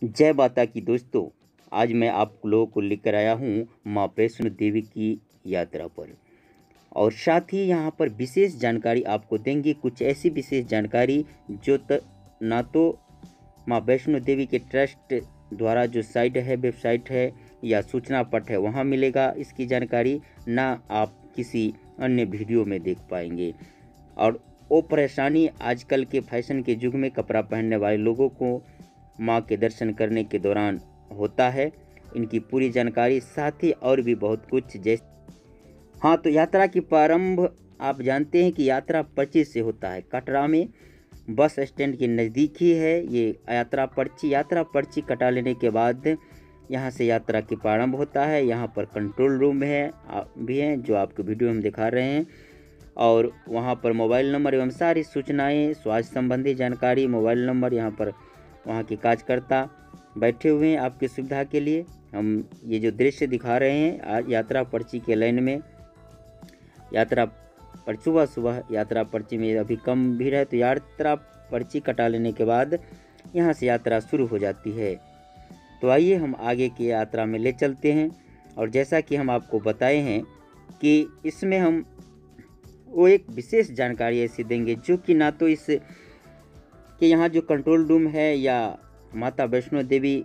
जय माता की दोस्तों। आज मैं आप लोगों को लेकर आया हूँ माँ वैष्णो देवी की यात्रा पर, और साथ ही यहाँ पर विशेष जानकारी आपको देंगे। कुछ ऐसी विशेष जानकारी जो ना तो माँ वैष्णो देवी के ट्रस्ट द्वारा जो साइट है, वेबसाइट है या सूचना पट है, वहाँ मिलेगा इसकी जानकारी, ना आप किसी अन्य वीडियो में देख पाएंगे। और वो परेशानी आजकल के फैशन के युग में कपड़ा पहनने वाले लोगों को माँ के दर्शन करने के दौरान होता है, इनकी पूरी जानकारी, साथ ही और भी बहुत कुछ। जैसे तो यात्रा की प्रारंभ आप जानते हैं कि यात्रा पर्ची से होता है। कटरा में बस स्टैंड के नज़दीक ही है ये यात्रा पर्ची। यात्रा पर्ची कटा लेने के बाद यहाँ से यात्रा की प्रारंभ होता है। यहाँ पर कंट्रोल रूम भी हैं जो आपको वीडियो में दिखा रहे हैं, और वहाँ पर मोबाइल नंबर एवं सारी सूचनाएं, स्वास्थ्य संबंधी जानकारी, मोबाइल नंबर, यहाँ पर वहाँ के कार्यकर्ता बैठे हुए हैं आपकी सुविधा के लिए। हम ये जो दृश्य दिखा रहे हैं आज यात्रा पर्ची के लाइन में, यात्रा पर सुबह यात्रा पर्ची में अभी कम भीड़ है, तो यात्रा पर्ची कटा लेने के बाद यहाँ से यात्रा शुरू हो जाती है। तो आइए हम आगे की यात्रा में ले चलते हैं। और जैसा कि हम आपको बताए हैं कि इसमें हम वो एक विशेष जानकारी ऐसी देंगे जो कि ना तो इस कि यहाँ जो कंट्रोल रूम है या माता वैष्णो देवी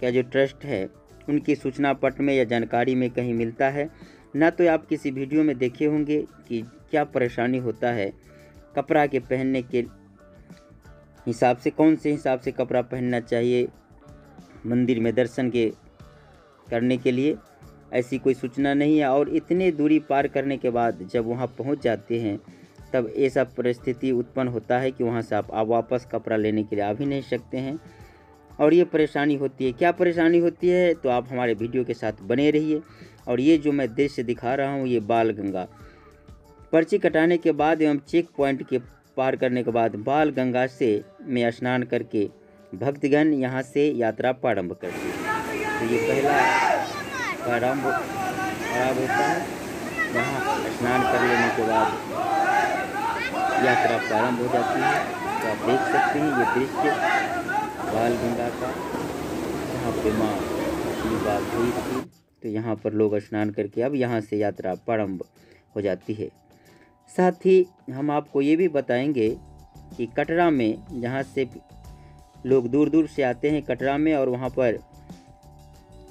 का जो ट्रस्ट है उनकी सूचना पट में या जानकारी में कहीं मिलता है, ना तो आप किसी वीडियो में देखे होंगे कि क्या परेशानी होता है कपड़ा के पहनने के हिसाब से, कौन से हिसाब से कपड़ा पहनना चाहिए मंदिर में दर्शन के करने के लिए। ऐसी कोई सूचना नहीं है, और इतने दूरी पार करने के बाद जब वहाँ पहुँच जाते हैं तब ऐसा परिस्थिति उत्पन्न होता है कि वहाँ से आप वापस कपड़ा लेने के लिए आ भी नहीं सकते हैं, और ये परेशानी होती है। क्या परेशानी होती है तो आप हमारे वीडियो के साथ बने रहिए। और ये जो मैं दृश्य दिखा रहा हूँ ये बाल गंगा पर्ची कटाने के बाद एवं चेक पॉइंट के पार करने के बाद बाल गंगा से में स्नान करके भक्तगण यहाँ से यात्रा प्रारंभ करते हैं। तो ये पहला प्रारंभ होता है। यहाँ स्नान कर लेने के बाद यात्रा प्रारंभ हो जाती है। तो आप देख सकते हैं ये दृश्य बाल गंगा का, जहाँ पे माँ की बात हुई थी। तो यहाँ पर लोग स्नान करके अब यहाँ से यात्रा प्रारंभ हो जाती है। साथ ही हम आपको ये भी बताएंगे कि कटरा में जहाँ से लोग दूर दूर से आते हैं कटरा में, और वहाँ पर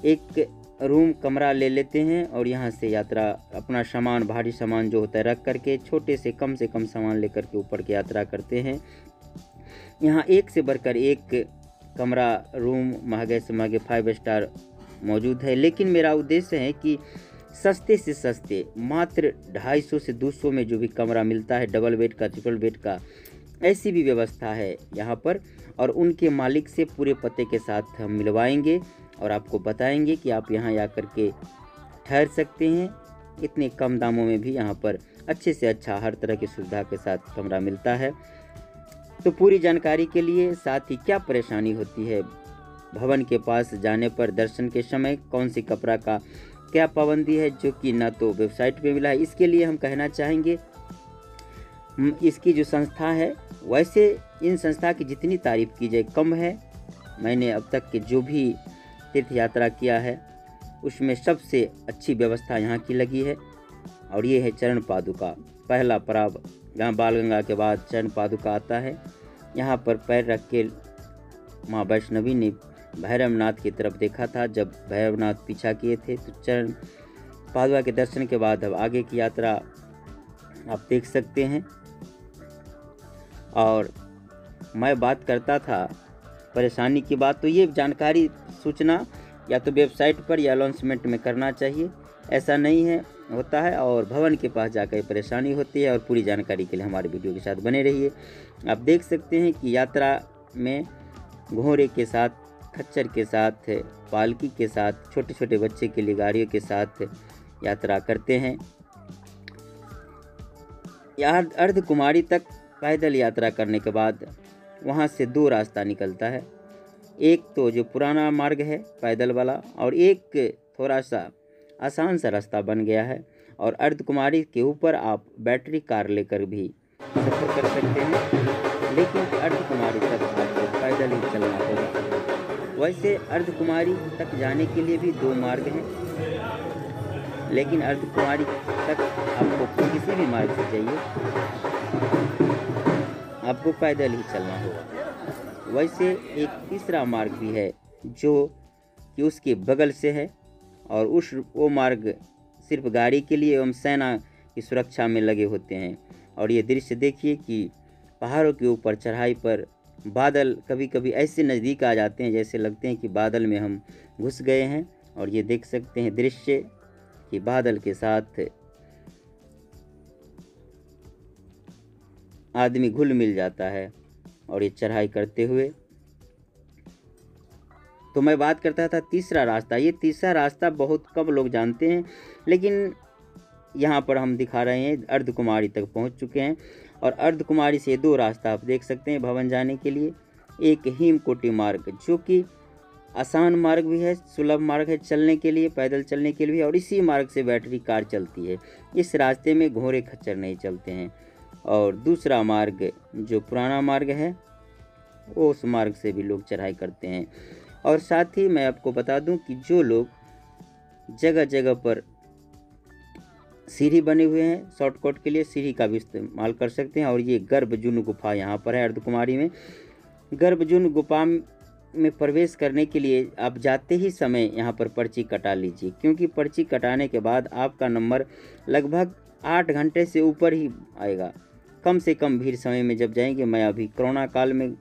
एक रूम कमरा ले लेते हैं और यहाँ से यात्रा अपना सामान, भारी सामान जो होता है रख करके छोटे से कम सामान लेकर के ऊपर की यात्रा करते हैं। यहाँ एक से बढ़कर एक कमरा, रूम महंगे से महंगे 5 स्टार मौजूद है, लेकिन मेरा उद्देश्य है कि सस्ते से सस्ते मात्र 250 से 200 में जो भी कमरा मिलता है, डबल बेड का, ट्रिपल बेड का, ऐसी भी व्यवस्था है यहाँ पर। और उनके मालिक से पूरे पते के साथ हम मिलवाएंगे और आपको बताएंगे कि आप यहाँ आकर के ठहर सकते हैं। इतने कम दामों में भी यहाँ पर अच्छे से अच्छा हर तरह की सुविधा के साथ कमरा मिलता है। तो पूरी जानकारी के लिए, साथ ही क्या परेशानी होती है भवन के पास जाने पर दर्शन के समय, कौन सी कपड़ा का क्या पाबंदी है जो कि ना तो वेबसाइट पे मिला है, इसके लिए हम कहना चाहेंगे इसकी जो संस्था है, वैसे इन संस्था की जितनी तारीफ की जाए कम है। मैंने अब तक के जो भी तीर्थ यात्रा किया है उसमें सबसे अच्छी व्यवस्था यहाँ की लगी है। और ये है चरण पादुका, पहला पड़ाव जहाँ बालगंगा के बाद चरण पादुका आता है। यहाँ पर पैर रख के माँ वैष्णवी ने भैरवनाथ की तरफ देखा था जब भैरवनाथ पीछा किए थे। तो चरण पादुका के दर्शन के बाद अब आगे की यात्रा आप देख सकते हैं। और मैं बात करता था परेशानी की बात, तो ये जानकारी सूचना या तो वेबसाइट पर या अनाउंसमेंट में करना चाहिए, ऐसा नहीं है होता है, और भवन के पास जाकर परेशानी होती है। और पूरी जानकारी के लिए हमारे वीडियो के साथ बने रहिए। आप देख सकते हैं कि यात्रा में घोड़े के साथ, खच्चर के साथ, पालकी के साथ, छोटे छोटे बच्चे के लिए गाड़ियों के साथ यात्रा करते हैं। यहाँ अर्धकुमारी तक पैदल यात्रा करने के बाद वहाँ से 2 रास्ता निकलता है। एक तो जो पुराना मार्ग है पैदल वाला, और एक थोड़ा सा आसान सा रास्ता बन गया है। और अर्धकुमारी के ऊपर आप बैटरी कार लेकर भी सफ़र कर सकते हैं, लेकिन अर्धकुमारी तक आपको पैदल ही चलना होगा। वैसे अर्धकुमारी तक जाने के लिए भी 2 मार्ग हैं, लेकिन अर्धकुमारी तक आपको किसी भी मार्ग से जाइए, आपको पैदल ही चलना होगा। वैसे एक तीसरा मार्ग भी है जो कि उसके बगल से है, और वो मार्ग सिर्फ गाड़ी के लिए एवं सेना की सुरक्षा में लगे होते हैं। और ये दृश्य देखिए कि पहाड़ों के ऊपर चढ़ाई पर बादल कभी कभी ऐसे नज़दीक आ जाते हैं जैसे लगते हैं कि बादल में हम घुस गए हैं। और ये देख सकते हैं दृश्य कि बादल के साथ आदमी घुल मिल जाता है और ये चढ़ाई करते हुए। तो मैं बात करता था तीसरा रास्ता। ये तीसरा रास्ता बहुत कम लोग जानते हैं, लेकिन यहाँ पर हम दिखा रहे हैं अर्धकुमारी तक पहुँच चुके हैं। और अर्धकुमारी से 2 रास्ता आप देख सकते हैं भवन जाने के लिए। एक हेमकोटी मार्ग जो कि आसान मार्ग भी है, सुलभ मार्ग है चलने के लिए, पैदल चलने के लिए, और इसी मार्ग से बैटरी कार चलती है। इस रास्ते में घोड़े खच्चर नहीं चलते हैं। और दूसरा मार्ग जो पुराना मार्ग है, उस मार्ग से भी लोग चढ़ाई करते हैं। और साथ ही मैं आपको बता दूं कि जो लोग जगह जगह पर सीढ़ी बने हुए हैं, शॉर्टकट के लिए सीढ़ी का भी इस्तेमाल कर सकते हैं। और ये गर्भजून गुफा यहाँ पर है अर्धकुमारी में। गर्भजून गुफा में प्रवेश करने के लिए आप जाते ही समय यहाँ पर पर्ची कटा लीजिए, क्योंकि पर्ची कटाने के बाद आपका नंबर लगभग 8 घंटे से ऊपर ही आएगा, कम से कम भीड़ समय में जब जाएंगे। मैं अभी कोरोना काल में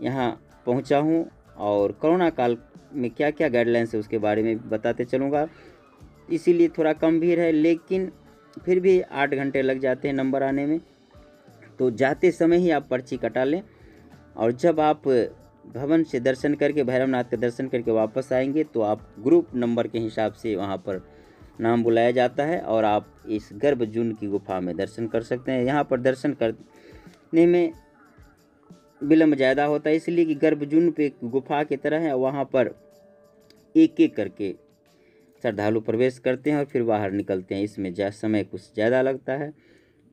यहाँ पहुँचा हूँ, और कोरोना काल में क्या क्या गाइडलाइंस है उसके बारे में बताते चलूँगा। इसीलिए थोड़ा कम भीड़ है, लेकिन फिर भी 8 घंटे लग जाते हैं नंबर आने में। तो जाते समय ही आप पर्ची कटा लें, और जब आप भवन से दर्शन करके, भैरवनाथ का दर्शन करके वापस आएंगे तो आप ग्रुप नंबर के हिसाब से वहाँ पर नाम बुलाया जाता है, और आप इस गर्भजून की गुफा में दर्शन कर सकते हैं। यहाँ पर दर्शन करने में विलम्ब ज़्यादा होता है, इसलिए कि गर्भजून पे गुफा की तरह है, वहाँ पर एक एक करके श्रद्धालु प्रवेश करते हैं और फिर बाहर निकलते हैं। इसमें समय कुछ ज़्यादा लगता है,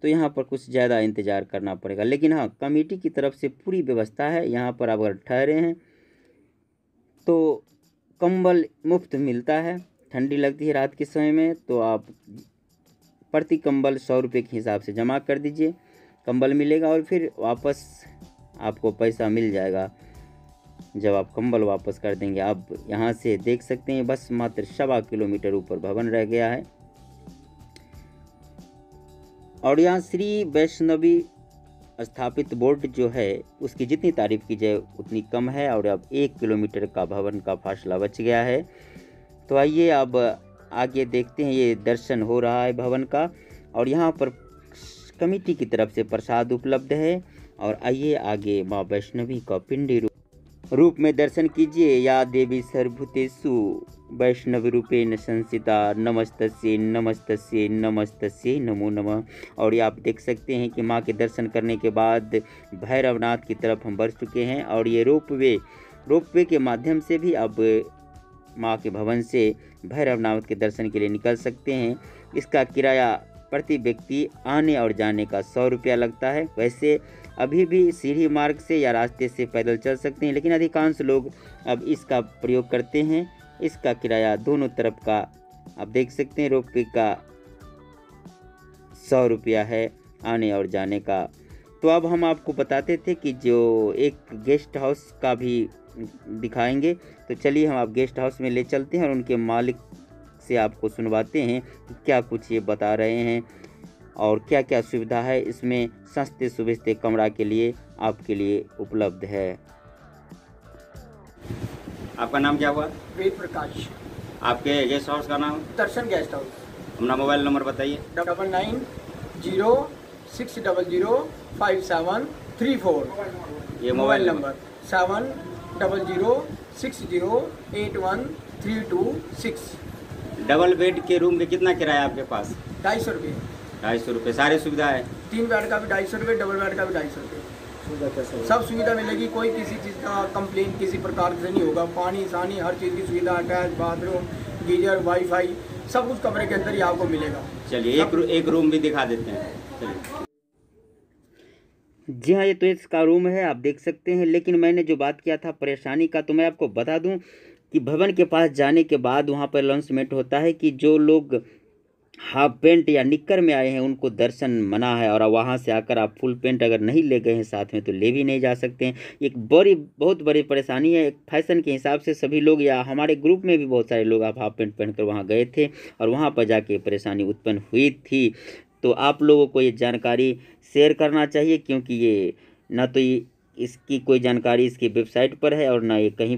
तो यहाँ पर कुछ ज़्यादा इंतज़ार करना पड़ेगा। लेकिन हाँ, कमेटी की तरफ से पूरी व्यवस्था है। यहाँ पर आप अगर ठहरे हैं तो कंबल मुफ्त मिलता है। ठंडी लगती है रात के समय में, तो आप प्रति कंबल 100 रुपये के हिसाब से जमा कर दीजिए, कंबल मिलेगा, और फिर वापस आपको पैसा मिल जाएगा जब आप कंबल वापस कर देंगे। आप यहाँ से देख सकते हैं बस मात्र 1.25 किलोमीटर ऊपर भवन रह गया है। और यहाँ श्री वैष्णवी स्थापित बोर्ड जो है उसकी जितनी तारीफ की जाए उतनी कम है, और अब 1 किलोमीटर का भवन का फासला बच गया है। तो आइए अब आगे देखते हैं। ये दर्शन हो रहा है भवन का, और यहाँ पर कमेटी की तरफ से प्रसाद उपलब्ध है। और आइए आगे माँ वैष्णवी का पिंडी रूप में दर्शन कीजिए। या देवी सर्वभूतेषु वैष्णव रूपेण संस्थिता, नमस्तस्यै नमस्तस्यै नमस्तस्यै नमो नमः। और ये आप देख सकते हैं कि माँ के दर्शन करने के बाद भैरवनाथ की तरफ हम बढ़ चुके हैं, और ये रोपवे के माध्यम से भी अब माँ के भवन से भैरवनाथ के दर्शन के लिए निकल सकते हैं। इसका किराया प्रति व्यक्ति आने और जाने का 100 रुपया लगता है। वैसे अभी भी सीढ़ी मार्ग से या रास्ते से पैदल चल सकते हैं, लेकिन अधिकांश लोग अब इसका प्रयोग करते हैं। इसका किराया दोनों तरफ का आप देख सकते हैं, रोपवे का 100 रुपया है आने और जाने का। तो अब हम आपको बताते थे कि जो एक गेस्ट हाउस का भी दिखाएंगे, तो चलिए हम आप गेस्ट हाउस में ले चलते हैं और उनके मालिक से आपको सुनवाते हैं कि क्या कुछ ये बता रहे हैं और क्या क्या सुविधा है इसमें सस्ते सुविस्ते कमरा के लिए आपके लिए उपलब्ध है। आपका नाम क्या हुआ? वेद प्रकाश। आपके गेस्ट हाउस का नाम? दर्शन गेस्ट हाउस। अपना मोबाइल नंबर बताइए। 9906005734। ये मोबाइल नंबर 700060813226। डबल बेड के रूम में कितना किराया आपके पास? 250 रुपये। 250 रुपये। सारी सुविधा है? 3 बेड का भी 250 रुपये, डबल बेड का भी 250 रुपये। सब सुविधा मिलेगी, कोई किसी चीज़ का कंप्लेन किसी प्रकार से नहीं होगा। पानी सानी हर चीज़ की सुविधा, अटैच बाथरूम, गीजर, वाईफाई, सब कुछ कमरे के अंदर ही आपको मिलेगा। चलिए एक रूम भी दिखा देते हैं। चलिए जी हाँ, ये तो इसका रूम है, आप देख सकते हैं। लेकिन मैंने जो बात किया था परेशानी का, तो मैं आपको बता दूं कि भवन के पास जाने के बाद वहाँ पर अनाउंसमेंट होता है कि जो लोग हाफ पेंट या निक्कर में आए हैं उनको दर्शन मना है, और वहाँ से आकर आप फुल पेंट अगर नहीं ले गए हैं साथ में तो ले भी नहीं जा सकते हैं। एक बहुत बड़ी परेशानी है। एक फैशन के हिसाब से सभी लोग, या हमारे ग्रुप में भी बहुत सारे लोग आप हाफ पेंट पहनकर वहाँ गए थे और वहाँ पर जाके परेशानी उत्पन्न हुई थी। तो आप लोगों को ये जानकारी शेयर करना चाहिए, क्योंकि ये ना तो ये इसकी कोई जानकारी इसकी वेबसाइट पर है और ना ये कहीं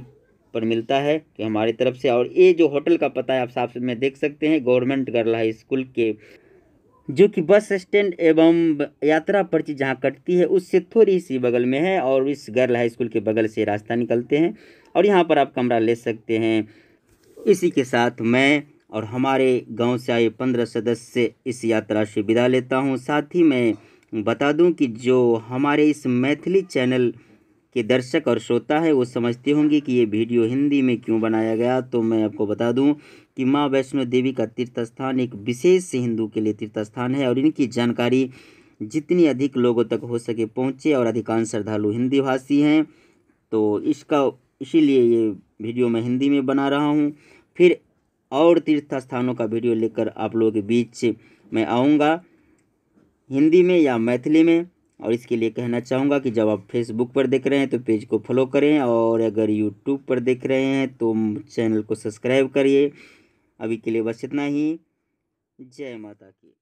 पर मिलता है कि हमारी तरफ से। और ये जो होटल का पता है आप साफ में देख सकते हैं, गवर्नमेंट गर्ल हाई स्कूल के, जो कि बस स्टैंड एवं यात्रा पर्ची जहाँ कटती है उससे थोड़ी सी बगल में है, और इस गर्ल हाई स्कूल के बगल से रास्ता निकलते हैं और यहाँ पर आप कमरा ले सकते हैं। इसी के साथ मैं और हमारे गांव से आए 15 सदस्य इस यात्रा से विदा लेता हूं। साथ ही मैं बता दूं कि जो हमारे इस मैथिली चैनल के दर्शक और श्रोता है वो समझते होंगे कि ये वीडियो हिंदी में क्यों बनाया गया। तो मैं आपको बता दूं कि माँ वैष्णो देवी का तीर्थ स्थान एक विशेष हिंदू के लिए तीर्थ स्थान है, और इनकी जानकारी जितनी अधिक लोगों तक हो सके पहुँचे, और अधिकांश श्रद्धालु हिंदी भाषी हैं। तो इसीलिए ये वीडियो मैं हिंदी में बना रहा हूँ। फिर और तीर्थ स्थानों का वीडियो लेकर आप लोगों के बीच मैं आऊँगा हिंदी में या मैथिली में। और इसके लिए कहना चाहूँगा कि जब आप फेसबुक पर देख रहे हैं तो पेज को फॉलो करें, और अगर यूट्यूब पर देख रहे हैं तो चैनल को सब्सक्राइब करिए। अभी के लिए बस इतना ही। जय माता की।